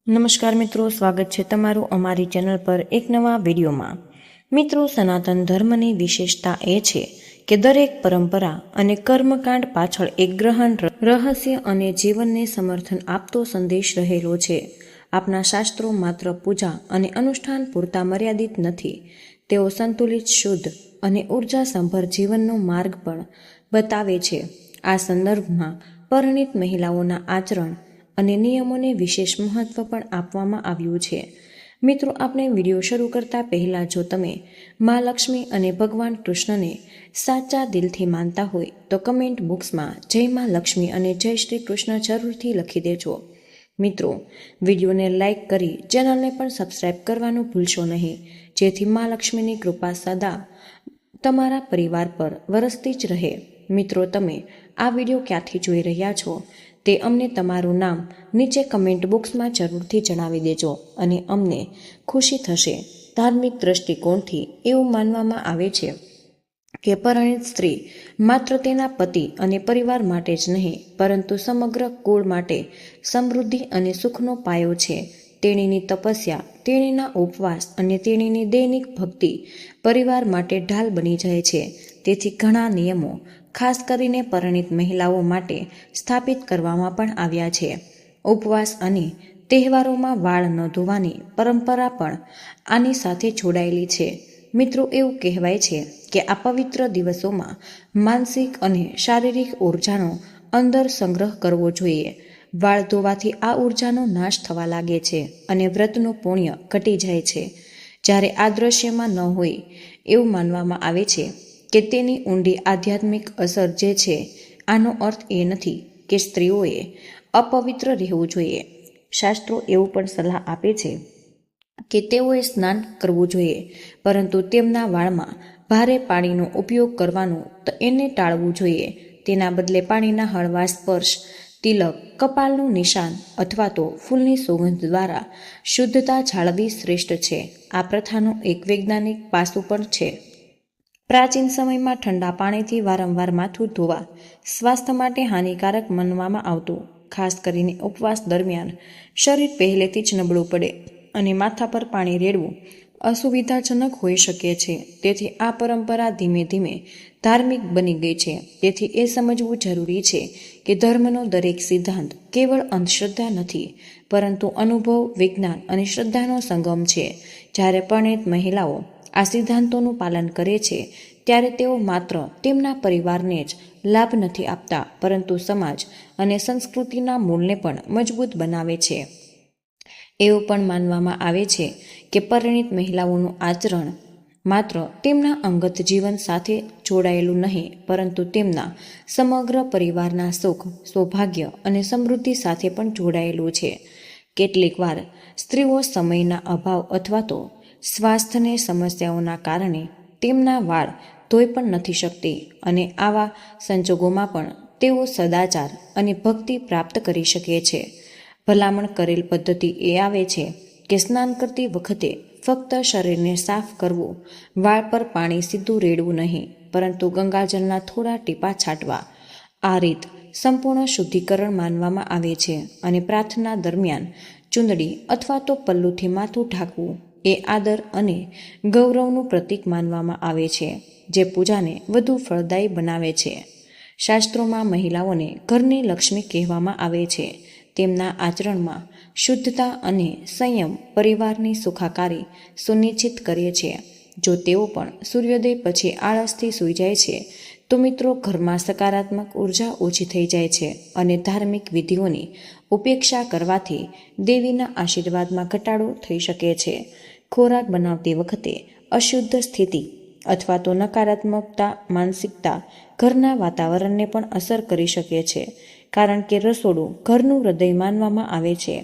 નમસ્કાર મિત્રો, સ્વાગત છે તમારું અમારી ચેનલ પર એક નવા વિડીયોમાં। મિત્રો, સનાતન ધર્મની વિશેષતા એ છે કે દરેક પરંપરા અને કર્મકાંડ પાછળ એક ગહન રહસ્ય અને જીવનને સમર્થન આપતો સંદેશ રહેલો છે। આપણા શાસ્ત્રો માત્ર પૂજા અને અનુષ્ઠાન પૂરતા મર્યાદિત નથી, તેઓ સંતુલિત, શુદ્ધ અને ઉર્જાસંભર જીવનનો માર્ગ પણ બતાવે છે। આ સંદર્ભમાં પરિણીત મહિલાઓના આચરણ અને નિયમોને વિશેષ મહત્વ પણ આપવામાં આવ્યું છે। મિત્રો, આપણે વિડીયો શરૂ કરતા પહેલા જો તમે મા લક્ષ્મી અને ભગવાન કૃષ્ણને સાચા દિલથી માનતા હોય તો કમેન્ટ બોક્સમાં જય મા લક્ષ્મી અને જય શ્રી કૃષ્ણ જરૂરથી લખી દેજો। મિત્રો, વિડીયોને લાઇક કરી ચેનલને પણ સબસ્ક્રાઇબ કરવાનું ભૂલશો નહીં, જેથી મા લક્ષ્મીની કૃપા સદા તમારા પરિવાર પર વરસતી જ રહે। મિત્રો, તમે આ વિડીયો ક્યાંથી જોઈ રહ્યા છો તે અમને તમારું નામ નીચે કમેન્ટ બોક્સમાં જરૂરથી જણાવી દેજો અને અમને ખુશી થશે। ધાર્મિક દ્રષ્ટિકોણથી એવું માનવામાં આવે છે કે પરિણીત સ્ત્રી માત્ર તેના પતિ અને પરિવાર માટે જ નહીં, પરંતુ સમગ્ર કુળ માટે સમૃદ્ધિ અને સુખનો પાયો છે। તેણીની તપસ્યા, તેણીના ઉપવાસ અને તેણીની દૈનિક ભક્તિ પરિવાર માટે ઢાલ બની જાય છે। તેથી ઘણા નિયમો ખાસ કરીને પરિણીત મહિલાઓ માટે સ્થાપિત કરવામાં પણ આવ્યા છે। ઉપવાસ અને તહેવારોમાં વાળ ન ધોવાની પરંપરા પણ આની સાથે જોડાયેલી છે। મિત્રો, એવું કહેવાય છે કે આ પવિત્ર દિવસોમાં માનસિક અને શારીરિક ઉર્જાનો અંદર સંગ્રહ કરવો જોઈએ। વાળ ધોવાથી આ ઉર્જાનો નાશ થવા લાગે છે અને વ્રતનું પુણ્ય ઘટી જાય છે। જ્યારે આ દ્રશ્યમાં ન હોય એવું માનવામાં આવે છે કે તેની ઊંડી આધ્યાત્મિક અસર જે છે। આનો અર્થ એ નથી કે સ્ત્રીઓએ અપવિત્ર રહેવું જોઈએ। શાસ્ત્રો એવું પણ સલાહ આપે છે કે તેઓએ સ્નાન કરવું જોઈએ, પરંતુ તેમના વાળમાં ભારે પાણીનો ઉપયોગ કરવાનું એને ટાળવું જોઈએ। તેના બદલે પાણીના હળવા સ્પર્શ, તિલક, કપાલનું નિશાન અથવા તો ફૂલની સુગંધ દ્વારા શુદ્ધતા જાળવવી શ્રેષ્ઠ છે। આ પ્રથાનું એક વૈજ્ઞાનિક પાસું પણ છે। પ્રાચીન સમયમાં ઠંડા પાણીથી વારંવાર માથું ધોવા સ્વાસ્થ્ય માટે હાનિકારક માનવામાં આવતું। ખાસ કરીને ઉપવાસ દરમિયાન શરીર પહેલેથી જ નબળું પડે અને માથા પર પાણી રેડવું અસુવિધાજનક હોઈ શકે છે। તેથી આ પરંપરા ધીમે ધીમે ધાર્મિક બની ગઈ છે। તેથી એ સમજવું જરૂરી છે કે ધર્મનો દરેક સિદ્ધાંત કેવળ અંધશ્રદ્ધા નથી, પરંતુ અનુભવ, વિજ્ઞાન અને શ્રદ્ધાનો સંગમ છે। જ્યારે પરિણીત મહિલાઓ આ સિદ્ધાંતોનું પાલન કરે છે, ત્યારે તેઓ માત્ર તેમના પરિવારને જ લાભ નથી આપતા, પરંતુ સમાજ અને સંસ્કૃતિના મૂળને પણ મજબૂત બનાવે છે। એવું પણ માનવામાં આવે છે કે પરિણીત મહિલાઓનું આચરણ માત્ર તેમના અંગત જીવન સાથે જોડાયેલું નહીં, પરંતુ તેમના સમગ્ર પરિવારના સુખ, સૌભાગ્ય અને સમૃદ્ધિ સાથે પણ જોડાયેલું છે। કેટલીક વાર સ્ત્રીઓ સમયના અભાવ અથવા તો સ્વાસ્થ્યની સમસ્યાઓના કારણે તેમના વાળ ધોઈ પણ નથી શકતી, અને આવા સંજોગોમાં પણ તેઓ સદાચાર અને ભક્તિ પ્રાપ્ત કરી શકે છે। ભલામણ કરેલ પદ્ધતિ એ આવે છે કે સ્નાન કરતી વખતે ફક્ત શરીરને સાફ કરવું, વાળ પર પાણી સીધું રેડવું નહીં, પરંતુ ગંગાજળના થોડા ટીપા છાંટવા। આ રીત સંપૂર્ણ શુદ્ધિકરણ માનવામાં આવે છે, અને પ્રાર્થના દરમિયાન ચૂંદડી અથવા તો પલ્લુથી માથું ઢાંકવું એ આદર અને ગૌરવનું પ્રતીક માનવામાં આવે છે, જે પૂજાને વધુ ફળદાયી બનાવે છે। શાસ્ત્રોમાં મહિલાઓને ઘરની લક્ષ્મી કહેવામાં આવે છે। તેમના આચરણમાં શુદ્ધતા અને સંયમ પરિવારની સુખાકારી સુનિશ્ચિત કરે છે। જો તેઓ પણ સૂર્યોદય પછી આળસથી સૂઈ જાય છે, તો મિત્રો, ઘરમાં સકારાત્મક ઉર્જા ઓછી થઈ જાય છે, અને ધાર્મિક વિધિઓની ઉપેક્ષા કરવાથી દેવીના આશીર્વાદમાં ઘટાડો થઈ શકે છે। ખોરાક બનાવતી વખતે અશુદ્ધ સ્થિતિ અથવા તો નકારાત્મકતા માનસિકતા ઘરના વાતાવરણને પણ અસર કરી શકે છે, કારણ કે રસોડું ઘરનું હૃદય માનવામાં આવે છે।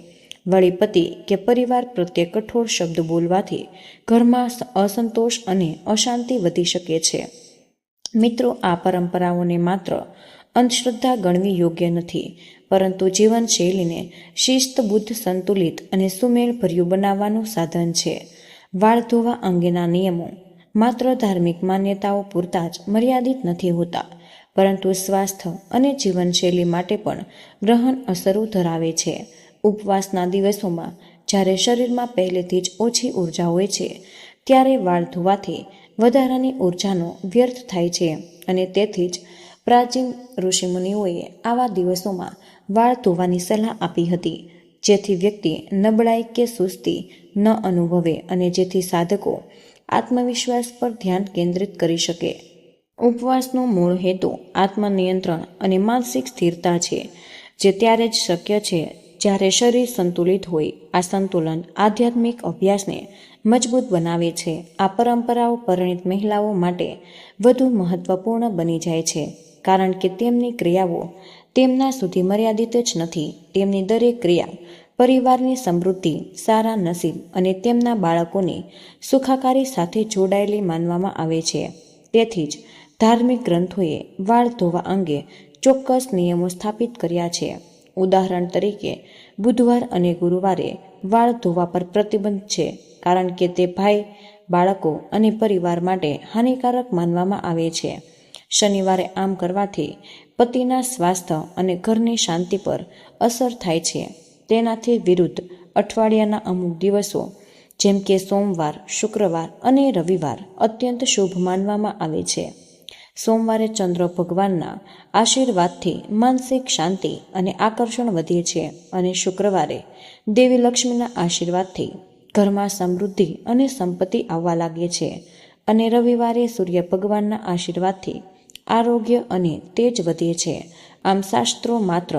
વળી પતિ કે પરિવાર પ્રત્યે કઠોર શબ્દ બોલવાથી ઘરમાં અસંતોષ અને અશાંતિ વધી શકે છે। મિત્રો, આ પરંપરાઓને માત્ર અંધશ્રદ્ધા ગણવી યોગ્ય નથી, પરંતુ જીવનશૈલીને શિસ્તબદ્ધ, સંતુલિત અને સુમેળભર્યું બનાવવાનું સાધન છે। વાળ ધોવા અંગેના નિયમો માત્ર ધાર્મિક માન્યતાઓ પૂરતા જ મર્યાદિત નથી હોતા, પરંતુ સ્વાસ્થ્ય અને જીવનશૈલી માટે પણ ગહન અસરો ધરાવે છે। ઉપવાસના દિવસોમાં જ્યારે શરીરમાં પહેલેથી જ ઓછી ઉર્જા હોય છે ત્યારે વાળ ધોવાથી વધારાની ઉર્જાનો વ્યર્થ થાય છે અને તેથી જ પ્રાચીન ઋષિમુનિઓએ આવા દિવસોમાં વાળ ધોવાની સલાહ આપી હતી, જેથી વ્યક્તિ નબળાઈ કે સુસ્તી ન અનુભવે અને જેથી સાધકો આત્મવિશ્વાસ પર ધ્યાન કેન્દ્રિત કરી શકે. ઉપવાસનો મૂળ હેતુ આત્મનિયંત્રણ અને માનસિક સ્થિરતા છે, જે ત્યારે જ શક્ય છે જ્યારે શરીર સંતુલિત હોય. આ સંતુલન આધ્યાત્મિક અભ્યાસને મજબૂત બનાવે છે. આ પરંપરાઓ પરિણીત મહિલાઓ માટે વધુ મહત્વપૂર્ણ બની જાય છે, કારણ કે તેમની ક્રિયાઓ તેમના સુધી મર્યાદિત જ નથી. તેમની દરેક ક્રિયા પરિવારની સમૃદ્ધિ, સારા નસીબ અને તેમના બાળકોની સુખાકારી સાથે જોડાયેલી માનવામાં આવે છે. તેથી જ ધાર્મિક ગ્રંથોએ વાળ ધોવા અંગે ચોક્કસ નિયમો સ્થાપિત કર્યા છે. ઉદાહરણ તરીકે, બુધવાર અને ગુરુવારે વાળ ધોવા પર પ્રતિબંધ છે, કારણ કે તે ભાઈ, બાળકો અને પરિવાર માટે હાનિકારક માનવામાં આવે છે. શનિવારે આમ કરવાથી પતિના સ્વાસ્થ્ય અને ઘરની શાંતિ પર અસર થાય છે. તેનાથી વિરુદ્ધ, અઠવાડિયાના અમુક દિવસો જેમ કે સોમવાર, શુક્રવાર અને રવિવાર અત્યંત શુભ માનવામાં આવે છે. સોમવારે ચંદ્ર ભગવાનના આશીર્વાદથી માનસિક શાંતિ અને આકર્ષણ વધે છે અને શુક્રવારે દેવી લક્ષ્મીના આશીર્વાદથી ઘરમાં સમૃદ્ધિ અને સંપત્તિ આવવા લાગે છે અને રવિવારે સૂર્ય ભગવાનના આશીર્વાદથી આરોગ્ય અને તેજ વધે છે. આમ શાસ્ત્રો માત્ર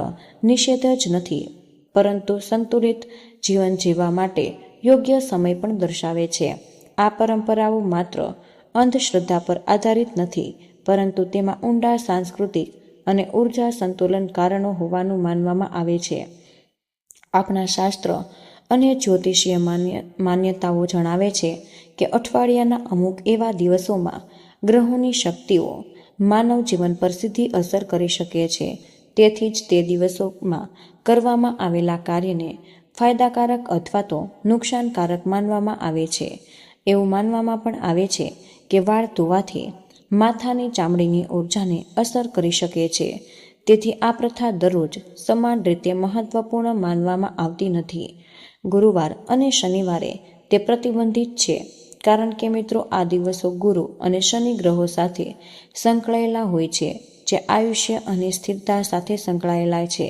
નિષેધ જ નથી, પરંતુ સંતુલિત જીવન જીવવા માટે યોગ્ય સમય પણ દર્શાવે છે. આ પરંપરાઓ માત્ર અંધશ્રદ્ધા પર આધારિત નથી, પરંતુ તેમાં ઊંડા સાંસ્કૃતિક અને ઉર્જા સંતુલન કારણો હોવાનું માનવામાં આવે છે. આપણા શાસ્ત્ર અને જ્યોતિષીય માન્યતાઓ જણાવે છે કે અઠવાડિયાના અમુક એવા દિવસોમાં ગ્રહોની શક્તિઓ માનવ જીવન પર સીધી અસર કરી શકે છે. તેથી જ તે દિવસોમાં કરવામાં આવેલા કાર્યને ફાયદાકારક અથવા તો નુકસાનકારક માનવામાં આવે છે. એવું માનવામાં પણ આવે છે કે વાળ ધોવાથી માથાની ચામડીની ઊર્જાને અસર કરી શકે છે. તેથી આ પ્રથા દરરોજ સમાન રીતે મહત્વપૂર્ણ માનવામાં આવતી નથી. ગુરુવાર અને શનિવારે તે પ્રતિબંધિત છે, કારણ કે મિત્રો, આ દિવસો ગુરુ અને શનિ ગ્રહો સાથે સંકળાયેલા હોય છે, જે આયુષ્ય અને સ્થિરતા સાથે સંકળાયેલા છે.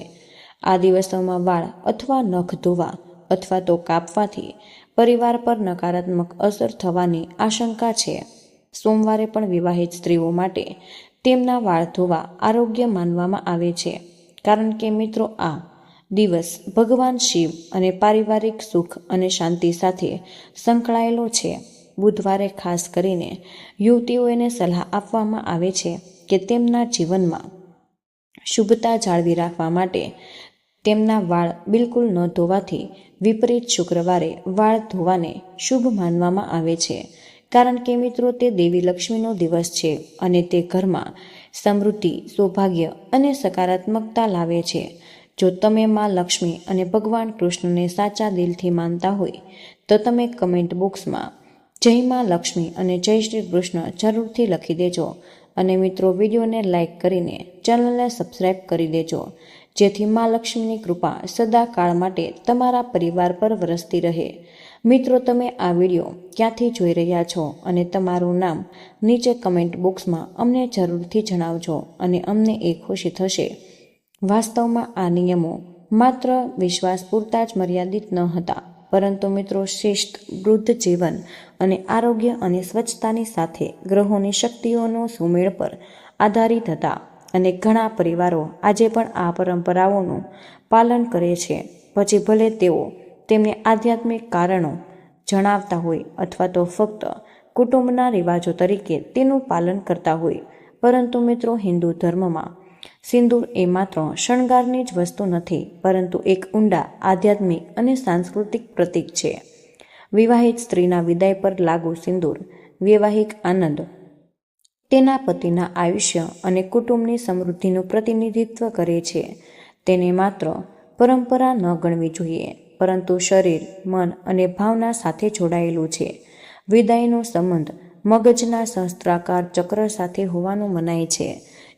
આ દિવસોમાં વાળ અથવા નખ ધોવા અથવા તો કાપવાથી પરિવાર પર નકારાત્મક અસર થવાની આશંકા છે. સોમવારે પણ વિવાહિત સ્ત્રીઓ માટે તેમના વાળ ધોવા આરોગ્ય માનવામાં આવે છે, કારણ કે મિત્રો, આ દિવસ ભગવાન શિવ અને પારિવારિક સુખ અને શાંતિ સાથે સંકળાયેલો છે. બુધવારે ખાસ કરીને યુવતીઓને સલાહ આપવામાં આવે છે કે તેમના જીવનમાં શુભતા જાળવી રાખવા માટે તેમના વાળ બિલકુલ ન ધોવાથી વિપરીત શુક્રવારે વાળ ધોવાને શુભ માનવામાં આવે છે, કારણ કે મિત્રો, તે દેવી લક્ષ્મીનો દિવસ છે અને તે ઘરમાં સમૃદ્ધિ, સૌભાગ્ય અને સકારાત્મકતા લાવે છે. જો તમે માં લક્ષ્મી અને ભગવાન કૃષ્ણને સાચા દિલથી માનતા હોય તો તમે કમેન્ટ બોક્સમાં જય માં લક્ષ્મી અને જય શ્રી કૃષ્ણ જરૂરથી લખી દેજો. અને મિત્રો, વિડીયોને લાઇક કરીને ચેનલને સબસ્ક્રાઈબ કરી દેજો, જેથી માં લક્ષ્મીની કૃપા સદાકાળ માટે તમારા પરિવાર પર વરસતી રહે. મિત્રો, તમે આ વિડીયો ક્યાંથી જોઈ રહ્યા છો અને તમારું નામ નીચે કમેન્ટ બોક્સમાં અમને જરૂરથી જણાવજો અને અમને એ ખુશી થશે. વાસ્તવમાં આ નિયમો માત્ર વિશ્વાસ પૂરતા જ મર્યાદિત ન હતા, પરંતુ મિત્રો, શિસ્ત, વૃદ્ધ જીવન અને આરોગ્ય અને સ્વચ્છતાની સાથે ગ્રહોની શક્તિઓનો સુમેળ પર આધારિત હતા. અને ઘણા પરિવારો આજે પણ આ પરંપરાઓનું પાલન કરે છે, પછી ભલે તેઓ તેમને આધ્યાત્મિક કારણો જણાવતા હોય અથવા તો ફક્ત કુટુંબના રિવાજો તરીકે તેનું પાલન કરતા હોય. પરંતુ મિત્રો, હિન્દુ ધર્મમાં સિંદૂર એ માત્ર શણગારની જ વસ્તુ નથી, પરંતુ એક ઊંડા આધ્યાત્મિક અને સાંસ્કૃતિક પ્રતીક છે. વિવાહિત સ્ત્રીના વિદાય પર લાગુ સિંદૂર વૈવાહિક આનંદ, તેના પતિના આયુષ્ય અને કુટુંબની સમૃદ્ધિનું પ્રતિનિધિત્વ કરે છે. તેને માત્ર પરંપરા ન ગણવી જોઈએ, પરંતુ શરીર, મન અને ભાવના સાથે જોડાયેલું છે. વિદાયનો સંબંધ મગજના સહસ્ત્રાકાર ચક્ર સાથે હોવાનું મનાય છે,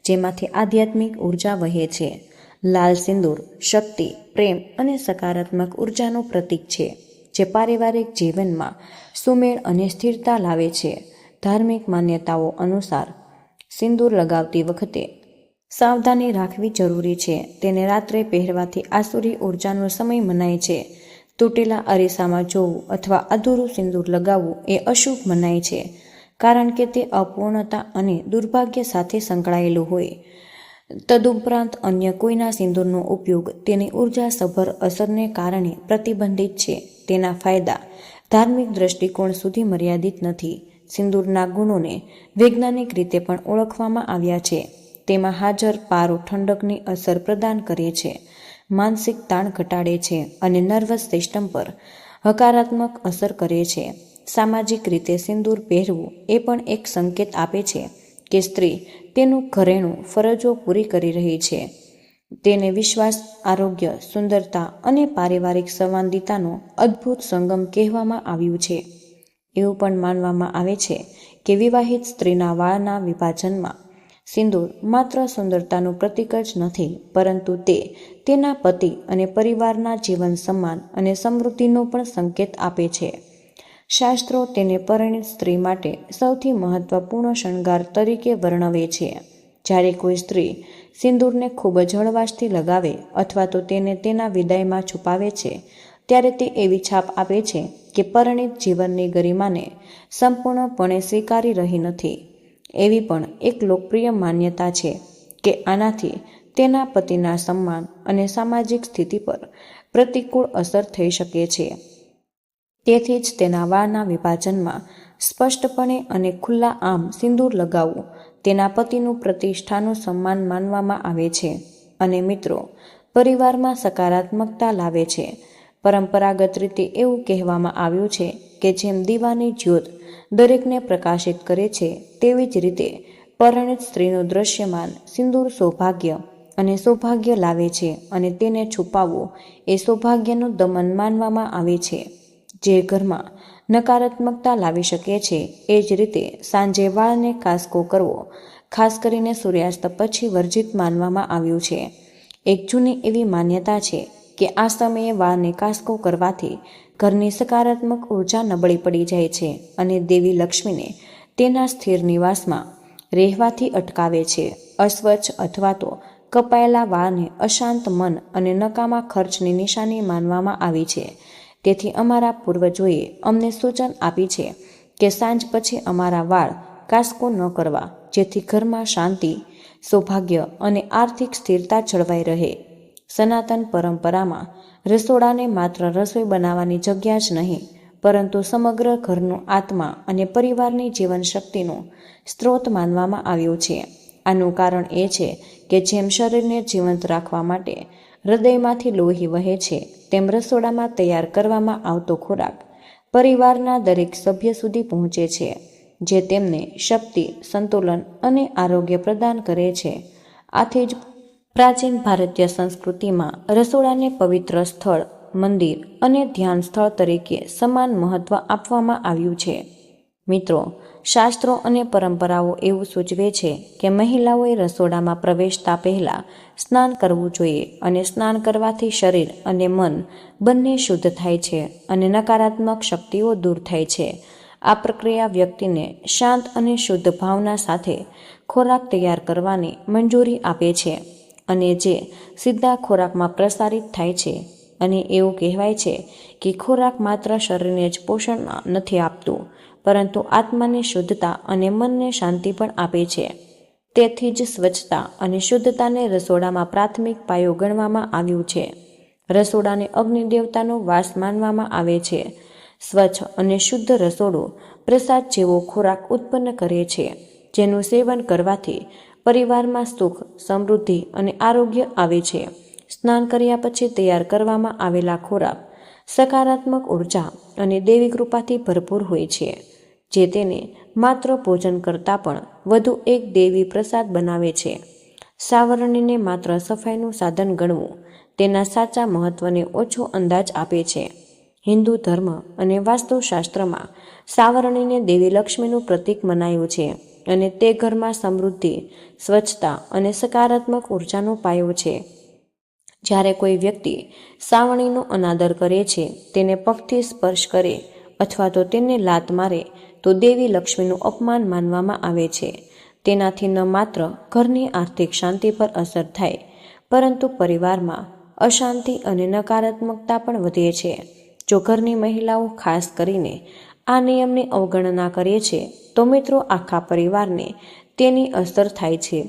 જેમાંથી આધ્યાત્મિક ઉર્જા વહે છે. લાલ સિંદૂર શક્તિ, પ્રેમ અને સકારાત્મક ઉર્જાનું પ્રતીક છે. જે પારિવારિક જીવનમાં સુમેળ અને સ્થિરતા લાવે છે. ધાર્મિક માન્યતાઓ અનુસાર સિંદૂર લગાવતી વખતે સાવધાની રાખવી જરૂરી છે. તેને રાત્રે પહેરવાથી આસુરી ઉર્જાનો સમય મનાય છે. તૂટેલા અરીસામાં જોવું અથવા અધૂરું સિંદૂર લગાવવું એ અશુભ મનાય છે, કારણ કે તે અપૂર્ણતા અને દુર્ભાગ્ય સાથે સંકળાયેલું હોય. તદુપરાંત અન્ય કોઈના સિંદૂરનો ઉપયોગ તેની ઉર્જાસભર અસરને કારણે પ્રતિબંધિત છે. તેના ફાયદા ધાર્મિક દ્રષ્ટિકોણ સુધી મર્યાદિત નથી. સિંદૂરના ગુણોને વૈજ્ઞાનિક રીતે પણ ઓળખવામાં આવ્યા છે. તેમાં હાજર પારો ઠંડકની અસર પ્રદાન કરે છે, માનસિક તાણ ઘટાડે છે અને નર્વસ સિસ્ટમ પર હકારાત્મક અસર કરે છે. સામાજિક રીતે સિંદૂર પહેરવું એ પણ એક સંકેત આપે છે કે સ્ત્રી તેનું ઘરેણું ફરજો પૂરી કરી રહી છે. તેને વિશ્વાસ, આરોગ્ય, સુંદરતા અને પારિવારિક સંવાદિતાનો અદ્ભુત સંગમ કહેવામાં આવ્યું છે. એવું પણ માનવામાં આવે છે કે વિવાહિત સ્ત્રીના વાળના વિભાજનમાં સિંદૂર માત્ર સુંદરતાનું પ્રતીક જ નથી, પરંતુ તે તેના પતિ અને પરિવારના જીવન, સન્માન અને સમૃદ્ધિનો પણ સંકેત આપે છે. શાસ્ત્રો તેને પરિણીત સ્ત્રી માટે સૌથી મહત્વપૂર્ણ શણગાર તરીકે વર્ણવે છે. જ્યારે કોઈ સ્ત્રી સિંદૂરને ખૂબ જ હળવાશથી લગાવે અથવા તો તેને તેના વિદાયમાં છુપાવે છે, ત્યારે તે એવી છાપ આપે છે કે પરિણીત જીવનની ગરિમાને સંપૂર્ણપણે સ્વીકારી રહી નથી. એવી પણ એક લોકપ્રિય માન્યતા છે કે આનાથી તેના પતિના સન્માન અને સામાજિક સ્થિતિ પર પ્રતિકૂળ અસર થઈ શકે છે. તેથી જ તેના વાળના વિભાજનમાં સ્પષ્ટપણે અને ખુલ્લા આમ સિંદૂર લગાવવું તેના પતિનું પ્રતિષ્ઠાનું સન્માન માનવામાં આવે છે અને મિત્રો, પરિવારમાં સકારાત્મકતા લાવે છે. પરંપરાગત રીતે એવું કહેવામાં આવ્યું છે કે જેમ દીવાની જ્યોત દરેકને પ્રકાશિત કરે છે, તેવી જ રીતે પરિણીત સ્ત્રીનું દ્રશ્યમાન સિંદૂર સૌભાગ્ય લાવે છે અને તેને છુપાવવું એ સૌભાગ્યનું દમન માનવામાં આવે છે, જે ઘરમાં નકારાત્મકતા લાવી શકે છે. એ જ રીતે સાંજે વાળને કાસ્કો કરવો ખાસ કરીને સૂર્યાસ્ત પછી વર્જિત માનવામાં આવ્યું છે. એક જૂની એવી માન્યતા છે કે આ સમયે વાળને કાસ્કો કરવાથી ઘરની સકારાત્મક ઉર્જા નબળી પડી જાય છે અને દેવી લક્ષ્મીને તેના સ્થિર નિવાસમાં રહેવાથી અટકાવે છે. અસ્વચ્છ અથવા તો કપાયેલા વાળને અશાંત મન અને નકામા ખર્ચની નિશાની માનવામાં આવી છે. તેથી અમારા પૂર્વજોએ અમને સૂચન આપી છે કે સાંજ પછી અમારા વાળ કાસ્કો ન કરવા, જેથી ઘરમાં શાંતિ, સૌભાગ્ય અને આર્થિક સ્થિરતા જળવાઈ રહે. સનાતન પરંપરામાં રસોડાને માત્ર રસોઈ બનાવવાની જગ્યા જ નહીં, પરંતુ સમગ્ર ઘરનો આત્મા અને પરિવારની જીવનશક્તિનો સ્ત્રોત માનવામાં આવ્યો છે. આનું કારણ એ છે કે જેમ શરીરને જીવંત રાખવા માટે હૃદયમાંથી લોહી વહે છે, તેમ રસોડામાં તૈયાર કરવામાં આવતો ખોરાક પરિવારના દરેક સભ્ય સુધી પહોંચે છે, જે તેમને શક્તિ, સંતુલન અને આરોગ્ય પ્રદાન કરે છે. આથી જ પ્રાચીન ભારતીય સંસ્કૃતિમાં રસોડાને પવિત્ર સ્થળ, મંદિર અને ધ્યાન સ્થળ તરીકે સમાન મહત્વ આપવામાં આવ્યું છે. મિત્રો, શાસ્ત્રો અને પરંપરાઓ એવું સૂચવે છે કે મહિલાઓએ રસોડામાં પ્રવેશતા પહેલા સ્નાન કરવું જોઈએ અને સ્નાન કરવાથી શરીર અને મન બંને શુદ્ધ થાય છે અને નકારાત્મક શક્તિઓ દૂર થાય છે. આ પ્રક્રિયા વ્યક્તિને શાંત અને શુદ્ધ ભાવના સાથે ખોરાક તૈયાર કરવાની મંજૂરી આપે છે અને જે સીધા ખોરાકમાં પ્રસારિત થાય છે. અને એવું કહેવાય છે કે ખોરાક માત્ર શરીરને જ પોષણ નથી આપતું, પરંતુ આત્માને શુદ્ધતા અને મનને શાંતિ પણ આપે છે. તેથી જ સ્વચ્છતા અને શુદ્ધતાને રસોડામાં પ્રાથમિક પાયો ગણવામાં આવ્યું છે. રસોડાને અગ્નિદેવતાનો વાસ માનવામાં આવે છે. સ્વચ્છ અને શુદ્ધ રસોડું પ્રસાદ જેવો ખોરાક ઉત્પન્ન કરે છે, જેનું સેવન કરવાથી પરિવારમાં સુખ, સમૃદ્ધિ અને આરોગ્ય આવે છે. સ્નાન કર્યા પછી તૈયાર કરવામાં આવેલા ખોરાક સકારાત્મક ઉર્જા અને દેવી કૃપાથી ભરપૂર હોય છે, જે તેને માત્ર ભોજન કરતાં પણ વધુ એક દેવી પ્રસાદ બનાવે છે. સાવરણીને માત્ર સફાઈનું સાધન ગણવું તેના સાચા મહત્વને ઓછો અંદાજ આપે છે. હિન્દુ ધર્મ અને વાસ્તુશાસ્ત્રમાં સાવરણીને દેવી લક્ષ્મીનું પ્રતીક મનાયું છે અને તે ઘરમાં સમૃદ્ધિ, સ્વચ્છતા અને સકારાત્મક ઉર્જાનો પાયો છે. જ્યારે કોઈ વ્યક્તિ સાવણીનો અનાદર કરે છે, તેને પગથી સ્પર્શ કરે અથવા તો તેને લાત મારે તો દેવી લક્ષ્મીનું અપમાન માનવામાં આવે છે. તેનાથી ન માત્ર ઘરની આર્થિક શાંતિ પર અસર થાય, પરંતુ પરિવારમાં અશાંતિ અને નકારાત્મકતા પણ વધે છે. જો ઘરની મહિલાઓ ખાસ કરીને આ નિયમની અવગણના કરે છે, તો મિત્રો આખા પરિવારને તેની અસર થાય છે.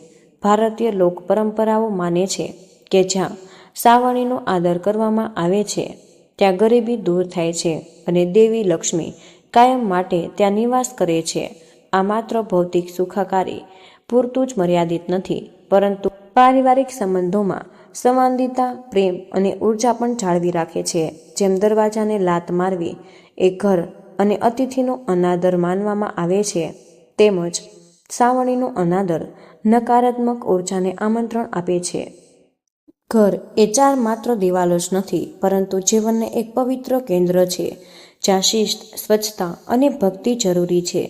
ભારતીય લોક પરંપરાઓ માને છે કે જ્યાં સાવણીનો આદર કરવામાં આવે છે, ત્યાં ગરીબી દૂર થાય છે અને દેવી લક્ષ્મી કાયમ માટે ત્યાં નિવાસ કરે છે. આ માત્ર ભૌતિક સુખાકારી પૂરતું જ મર્યાદિત નથી, પરંતુ પારિવારિક સંબંધોમાં સંવાદિતા, પ્રેમ અને ઉર્જા પણ જાળવી રાખે છે. જેમ દરવાજાને લાત મારવી એ ઘર અને અતિથિનો અનાદર માનવામાં આવે છે, તેમજ સાવણીનો અનાદર નકારાત્મક ઉર્જાને આમંત્રણ આપે છે. ઘર એ ચાર માત્ર દિવાલો જ નથી, પરંતુ જીવનને એક પવિત્ર કેન્દ્ર છે, જ્યાં શિસ્ત, સ્વચ્છતા અને ભક્તિ જરૂરી છે.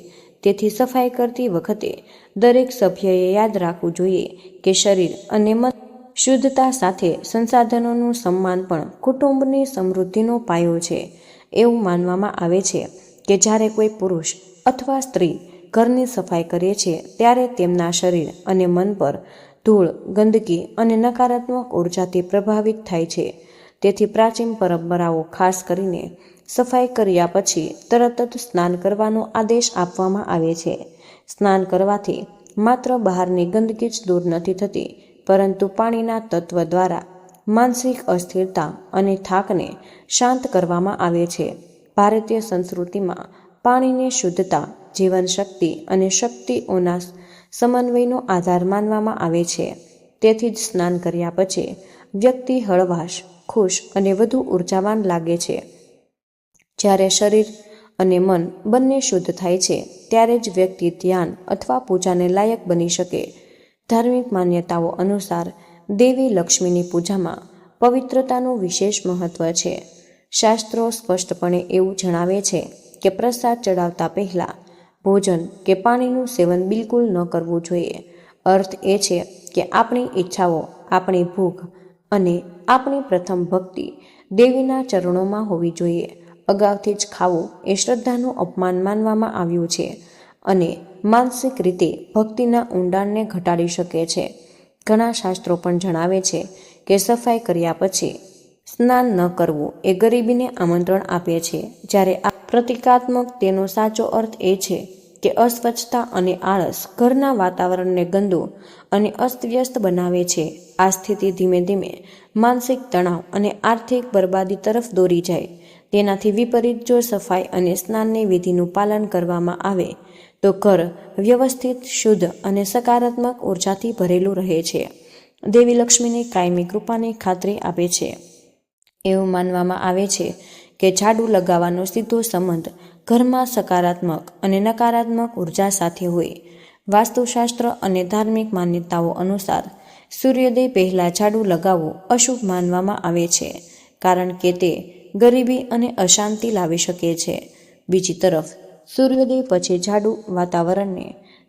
તેથી સફાઈ કરતી વખતે દરેક સભ્યએ યાદ રાખવું જોઈએ કે શરીર અને મન શુદ્ધતા સાથે સંસાધનોનું સન્માન પણ કુટુંબની સમૃદ્ધિનો પાયો છે. એવું માનવામાં આવે છે કે જ્યારે કોઈ પુરુષ અથવા સ્ત્રી ઘરની સફાઈ કરે છે, ત્યારે તેમના શરીર અને મન પર ધૂળ, ગંદકી અને નકારાત્મક ઉર્જાથી પ્રભાવિત થાય છે. તેથી પ્રાચીન પરંપરાઓ ખાસ કરીને સફાઈ કર્યા પછી તરત જ સ્નાન કરવાનો આદેશ આપવામાં આવે છે. સ્નાન કરવાથી માત્ર બહારની ગંદકી જ દૂર નથી થતી, પરંતુ પાણીના તત્વ દ્વારા માનસિક અસ્થિરતા અને થાકને શાંત કરવામાં આવે છે. ભારતીય સંસ્કૃતિમાં પાણીની શુદ્ધતા, જીવનશક્તિ અને શક્તિઓના સમન્વયનો આધાર માનવામાં આવે છે. તેથી જ સ્નાન કર્યા પછી વ્યક્તિ હળવાશ, ખુશ અને વધુ ઉર્જાવાન લાગે છે. જ્યારે શરીર અને મન બંને શુદ્ધ થાય છે, ત્યારે જ વ્યક્તિ ધ્યાન અથવા પૂજાને લાયક બની શકે. ધાર્મિક માન્યતાઓ અનુસાર દેવી લક્ષ્મીની પૂજામાં પવિત્રતાનું વિશેષ મહત્વ છે. શાસ્ત્રો સ્પષ્ટપણે એવું જણાવે છે કે પ્રસાદ ચડાવતા પહેલા ભોજન કે પાણીનું સેવન બિલકુલ ન કરવું જોઈએ. અર્થ એ છે કે આપણી ઈચ્છાઓ, આપણી ભૂખ અને આપણી પ્રથમ ભક્તિ દેવીના ચરણોમાં હોવી જોઈએ. અગાઉથી જ ખાવું એ શ્રદ્ધાનું અપમાન માનવામાં આવ્યું છે અને માનસિક રીતે ભક્તિના ઊંડાણને ઘટાડી શકે છે. ઘણા શાસ્ત્રો પણ જણાવે છે કે સફાઈ કર્યા પછી સ્નાન ન કરવું એ ગરીબીને આમંત્રણ આપે છે. જ્યારે આ પ્રતિકાત્મક, તેનો સાચો અર્થ એ છે કે અસ્વચ્છતા અને આળસ ઘરના વાતાવરણને ગંદુ અને અસ્તવ્યસ્ત બનાવે છે. આ સ્થિતિ ધીમે ધીમે માનસિક તણાવ અને આર્થિક બરબાદી તરફ દોરી જાય. તેનાથી વિપરીત, જો સફાઈ અને સ્નાનની વિધિનું પાલન કરવામાં આવે તો ઘર વ્યવસ્થિત, શુદ્ધ અને સકારાત્મક ઉર્જાથી ભરેલું રહે છે. દેવી લક્ષ્મીની કાયમી કૃપાની ખાતરી આપે છે. એવું માનવામાં આવે છે કે ઝાડુ લગાવવાનો સીધો સંબંધ ઘરમાં સકારાત્મક અને નકારાત્મક ઉર્જા સાથે હોય. વાસ્તુશાસ્ત્ર અને ધાર્મિક માન્યતાઓ અનુસાર સૂર્યોદય પહેલાં ઝાડુ લગાવવું અશુભ માનવામાં આવે છે, કારણ કે તે ગરીબી અને અશાંતિ લાવી શકે છે. બીજી તરફ સૂર્યોદય પછી ઝાડુ વાતાવરણને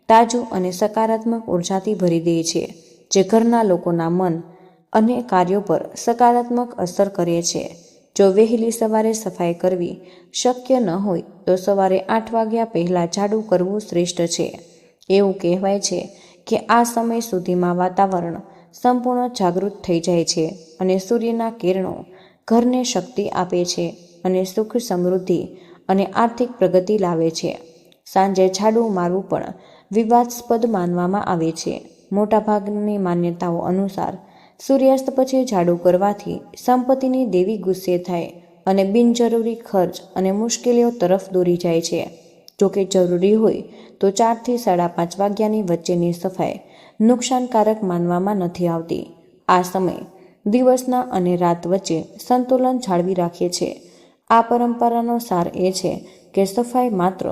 તાજું અને સકારાત્મક ઉર્જાથી ભરી દે છે, જે ઘરના લોકોના મન અને કાર્યો પર સકારાત્મક અસર કરે છે. જો વહેલી સવારે સફાઈ કરવી શક્ય ન હોય તો સવારે 8 વાગ્યા પહેલાં ઝાડુ કરવું શ્રેષ્ઠ છે. એવું કહેવાય છે કે આ સમય સુધીમાં વાતાવરણ સંપૂર્ણ જાગૃત થઈ જાય છે અને સૂર્યના કિરણો ઘરને શક્તિ આપે છે અને સુખ, સમૃદ્ધિ અને આર્થિક પ્રગતિ લાવે છે. સાંજે ઝાડુ મારવું પણ વિવાદાસ્પદ માનવામાં આવે છે. મોટાભાગની માન્યતાઓ અનુસાર સૂર્યાસ્ત પછી ઝાડુ કરવાથી સંપત્તિની દેવી ગુસ્સે થાય અને બિનજરૂરી ખર્ચ અને મુશ્કેલીઓ તરફ દોરી જાય છે. જોકે જરૂરી હોય તો 4 થી 5:30 વાગ્યાની વચ્ચેની સફાઈ નુકસાનકારક માનવામાં નથી આવતી. આ સમય દિવસના અને રાત વચ્ચે સંતુલન જાળવી રાખે છે. આ પરંપરાનો સાર એ છે કે સફાઈ માત્ર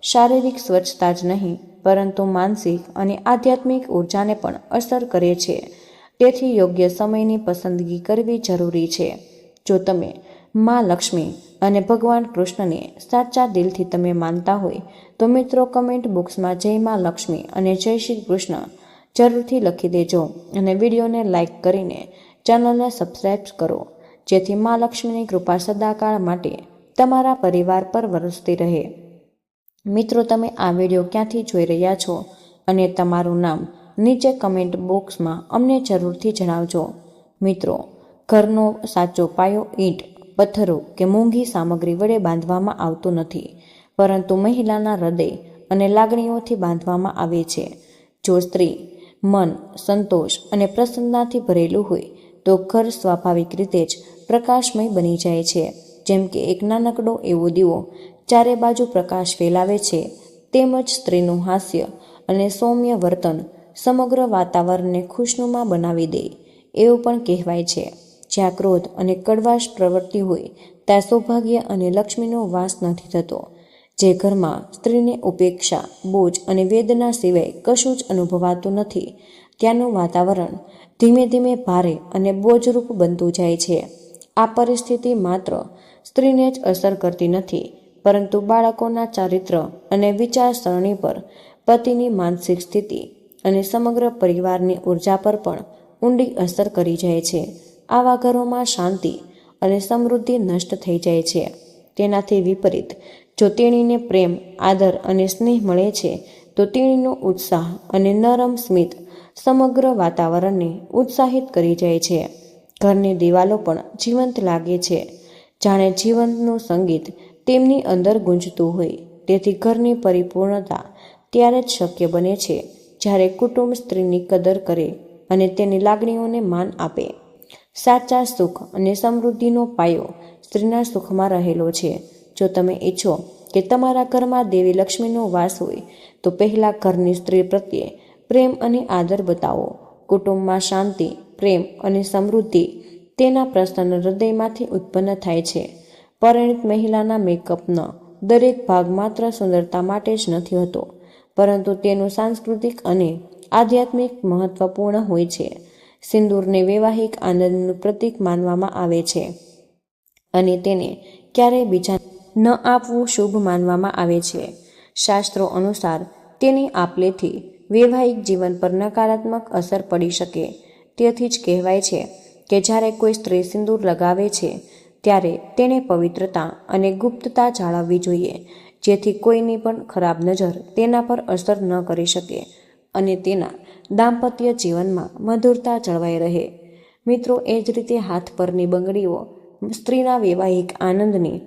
શારીરિક સ્વચ્છતા જ નહીં, પરંતુ માનસિક અને આધ્યાત્મિક ઉર્જાને પણ અસર કરે છે. તેથી યોગ્ય સમયની પસંદગી કરવી જરૂરી છે. જો તમે માં લક્ષ્મી અને ભગવાન કૃષ્ણને સાચા દિલથી તમે માનતા હોય તો મિત્રો કમેન્ટ બોક્સમાં જય માં લક્ષ્મી અને જય શ્રી કૃષ્ણ જરૂરથી લખી દેજો અને વિડીયોને લાઈક કરીને ચેનલને સબસ્ક્રાઇબ કરો, જેથી મા લક્ષ્મીની કૃપા સદાકાળ માટે તમારા પરિવાર પર વરસતી રહે. મિત્રો, તમે આ વિડીયો ક્યાંથી જોઈ રહ્યા છો અને તમારું નામ નીચે કમેન્ટ બોક્સમાં અમને જરૂરથી જણાવજો. મિત્રો, ઘરનો સાચો પાયો ઈંટ, પથ્થરો કે મોંઘી સામગ્રી વડે બાંધવામાં આવતો નથી, પરંતુ મહિલાના હૃદય અને લાગણીઓથી બાંધવામાં આવે છે. જો સ્ત્રી મન, સંતોષ અને પ્રસન્નતાથી ભરેલું હોય તો ઘર સ્વાભાવિક રીતે જ પ્રકાશમય બની જાય છે. જેમ કે એક નાનકડો એવો દીવો ચારે બાજુ પ્રકાશ ફેલાવે છે, તેમજ સ્ત્રીનું હાસ્ય અને સૌમ્ય વર્તન સમગ્ર વાતાવરણને ખુશનુમા બનાવી દે. એવું પણ કહેવાય છે, જ્યાં ક્રોધ અને કડવાશ પ્રવૃત્તિ હોય ત્યાં સૌભાગ્ય અને લક્ષ્મીનો વાસ નથી થતો. જે ઘરમાં સ્ત્રીને ઉપેક્ષા, બોજ અને વેદના સિવાય કશું જ અનુભવાતું નથી, ત્યાંનું વાતાવરણ ધીમે ધીમે ભારે અને બોજરૂપ બનતું જાય છે. આ પરિસ્થિતિ માત્ર સ્ત્રીને જ અસર કરતી નથી, પરંતુ બાળકોના ચારિત્ર અને વિચારસરણી પર, પતિની માનસિક સ્થિતિ અને સમગ્ર પરિવારની ઉર્જા પર પણ ઊંડી અસર કરી જાય છે. આવા ઘરોમાં શાંતિ અને સમૃદ્ધિ નષ્ટ થઈ જાય છે. તેનાથી વિપરીત, જો તેણીને પ્રેમ, આદર અને સ્નેહ મળે છે, તો તેણીનો ઉત્સાહ અને નરમ સ્મિત સમગ્ર વાતાવરણને ઉત્સાહિત કરી જાય છે. ઘરની દિવાલો પણ જીવંત લાગે છે, જાણે જીવનનું સંગીત તેમની અંદર ગુંજતું હોય. તેથી ઘરની પરિપૂર્ણતા ત્યારે જ શક્ય બને છે જ્યારે કુટુંબ સ્ત્રીની કદર કરે અને તેની લાગણીઓને માન આપે. સાચા સુખ અને સમૃદ્ધિનો પાયો સ્ત્રીના સુખમાં રહેલો છે. જો તમે ઈચ્છો કે તમારા ઘરમાં દેવી લક્ષ્મીનો વાસ હોય, તો પહેલા ઘરની સ્ત્રી પ્રત્યે પ્રેમ અને આદર બતાવો. કુટુંબમાં શાંતિ, પ્રેમ અને સમૃદ્ધિ તેના પ્રસન્ન હૃદયમાંથી ઉત્પન્ન થાય છે. પરિણીત મહિલાના મેકઅપનો દરેક ભાગ માત્ર સુંદરતા માટે જ નથી હોતો, પરંતુ તેનું સાંસ્કૃતિક અને આધ્યાત્મિક મહત્વપૂર્ણ હોય છે. સિંદૂરને વૈવાહિક આનંદનું પ્રતીક માનવામાં આવે છે અને તેને ક્યારેય બીજા ન આપવું શુભ માનવામાં આવે છે. શાસ્ત્રો અનુસાર તેની આપલેથી વૈવાહિક જીવન પર નકારાત્મક અસર પડી શકે. તેથી જ કહેવાય છે કે જ્યારે કોઈ સ્ત્રી સિંદૂર લગાવે છે, ત્યારે તેણે પવિત્રતા અને ગુપ્તતા જાળવવી જોઈએ, જેથી કોઈની પણ ખરાબ નજર તેના પર અસર ન કરી શકે અને તેના દાંપત્ય જીવનમાં મધુરતા જળવાઈ રહે. મિત્રો, એ જ રીતે હાથ પરની બંગડીઓ સ્ત્રીના વૈવાહિક આનંદની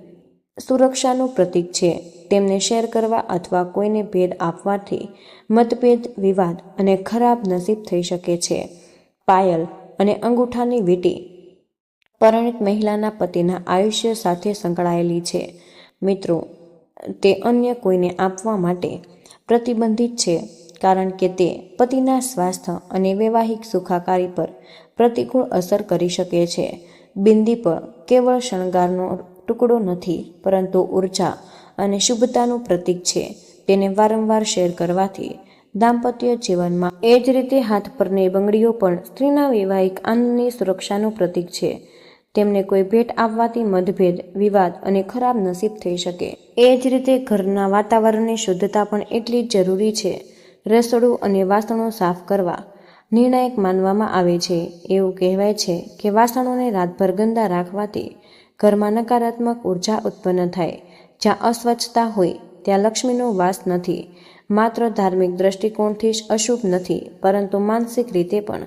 સુરક્ષાનું પ્રતીક છે. તેમને શેર કરવા અથવા કોઈને ભેદ આપવાથી મતભેદ, વિવાદ અને ખરાબ નસીબ થઈ શકે છે. પાયલ અને અંગૂઠાની વીંટી પરિણીત મહિલાના પતિના આયુષ્ય સાથે સંકળાયેલી છે. મિત્રો, તે અન્ય કોઈને આપવા માટે પ્રતિબંધિત છે, કારણ કે તે પતિના સ્વાસ્થ્ય અને વૈવાહિક સુખાકારી પર પ્રતિકૂળ અસર કરી શકે છે. બિંદી પણ કેવળ શણગારનો ટુકડો નથી, પરંતુ ઉર્જા અને શુભતાનું પ્રતીક છે. તેને વારંવાર શેર કરવાથી દાંપત્ય જીવનમાં એ જ રીતે હાથ પરની બંગડીઓ પણ સ્ત્રીના વૈવાહિક આનંદની સુરક્ષાનું પ્રતીક છે. તેમને કોઈ ભેટ આપવાથી મતભેદ, વિવાદ અને ખરાબ નસીબ થઈ શકે. એ જ રીતે ઘરના વાતાવરણની શુદ્ધતા પણ એટલી જ જરૂરી છે. રસોડું અને વાસણો સાફ કરવા નિર્ણાયક માનવામાં આવે છે. એવું કહેવાય છે કે વાસણોને રાતભર ગંદા રાખવાથી ઘરમાં નકારાત્મક ઉર્જા ઉત્પન્ન થાય. જ્યાં અસ્વચ્છતા હોય ત્યાં લક્ષ્મીનો વાસ નથી. માત્ર ધાર્મિક દ્રષ્ટિકોણથી જ અશુભ નથી, પરંતુ માનસિક રીતે પણ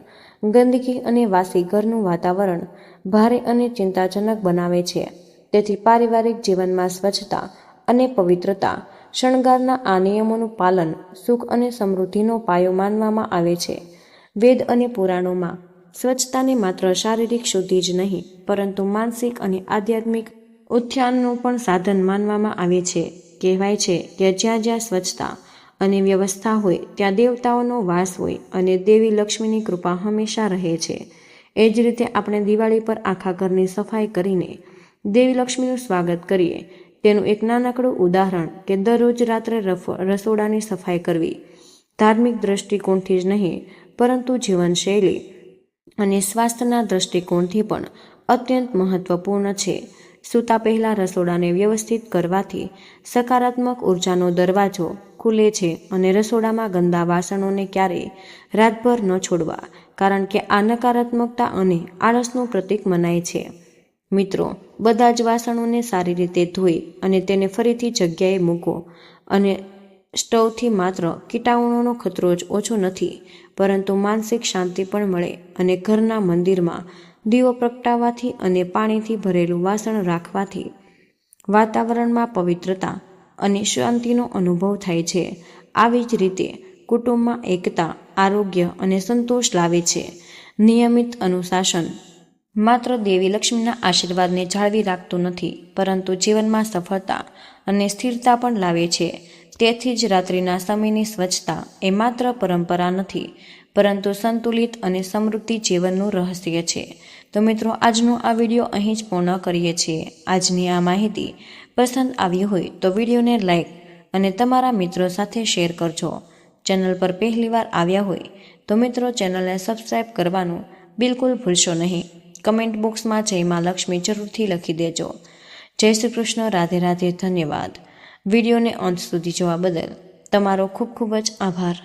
ગંદકી અને વાસી ઘરનું વાતાવરણ ભારે અને ચિંતાજનક બનાવે છે. તેથી પારિવારિક જીવનમાં સ્વચ્છતા અને પવિત્રતા, શણગારના આ નિયમોનું પાલન સુખ અને સમૃદ્ધિનો પાયો માનવામાં આવે છે. વેદ અને પુરાણોમાં સ્વચ્છતાને માત્ર શારીરિક શુદ્ધિ જ નહીં, પરંતુ માનસિક અને આધ્યાત્મિક ઉત્થાનનું પણ સાધન માનવામાં આવે છે. કહેવાય છે કે જ્યાં જ્યાં સ્વચ્છતા અને વ્યવસ્થા હોય ત્યાં દેવતાઓનો વાસ હોય અને દેવી લક્ષ્મીની કૃપા હંમેશા રહે છે. એ જ રીતે આપણે દિવાળી પર આખા ઘરની સફાઈ કરીને દેવી લક્ષ્મીનું સ્વાગત કરીએ. તેનું એક નાનકડું ઉદાહરણ કે દરરોજ રાત્રે રસોડાની સફાઈ કરવી ધાર્મિક દ્રષ્ટિકોણથી જ નહીં, પરંતુ જીવનશૈલી અને સ્વાસ્થ્યના દ્રષ્ટિકોણથી પણ અત્યંત મહત્વપૂર્ણ છે. સૂતા પહેલાં રસોડાને વ્યવસ્થિત કરવાથી સકારાત્મક ઉર્જાનો દરવાજો ખુલે છે અને રસોડામાં ગંદા વાસણોને ક્યારેય રાતભર ન છોડવા, કારણ કે આ નકારાત્મકતા અને આળસનું પ્રતીક મનાય છે. મિત્રો, બધા જ વાસણોને સારી રીતે ધોઈ અને તેને ફરીથી જગ્યાએ મૂકો. અને સ્ટવથી માત્ર કીટાણુઓનો ખતરો જ ઓછો નથી, પરંતુ માનસિક શાંતિ પણ મળે. અને ઘરના મંદિરમાં દીવો પ્રગટાવવાથી અને પાણીથી ભરેલું વાસણ રાખવાથી વાતાવરણમાં પવિત્રતા અને શાંતિનો અનુભવ થાય છે. આવી જ રીતે કુટુંબમાં એકતા, આરોગ્ય અને સંતોષ લાવે છે. નિયમિત અનુશાસન માત્ર દેવી લક્ષ્મીના આશીર્વાદને જાળવી રાખતું નથી, પરંતુ જીવનમાં સફળતા અને સ્થિરતા પણ લાવે છે. તેથી જ રાત્રિના સમયની સ્વચ્છતા એ માત્ર પરંપરા નથી, પરંતુ સંતુલિત અને સમૃદ્ધિ જીવનનું રહસ્ય છે. તો મિત્રો, આજનો આ વિડીયો અહીં જ પૂર્ણ કરીએ છીએ. આજની આ માહિતી પસંદ આવી હોય તો વિડીયોને લાઈક અને તમારા મિત્રો સાથે શેર કરજો. ચેનલ પર પહેલીવાર આવ્યા હોય તો મિત્રો, ચેનલને સબસ્ક્રાઈબ કરવાનું બિલકુલ ભૂલશો નહીં. કમેન્ટ બોક્સમાં જય માં લક્ષ્મી જરૂરથી લખી દેજો. જય શ્રી કૃષ્ણ. રાધે રાધે. ધન્યવાદ. વિડીયોને અંત સુધી જોવા બદલ તમારો ખૂબ ખૂબ જ આભાર.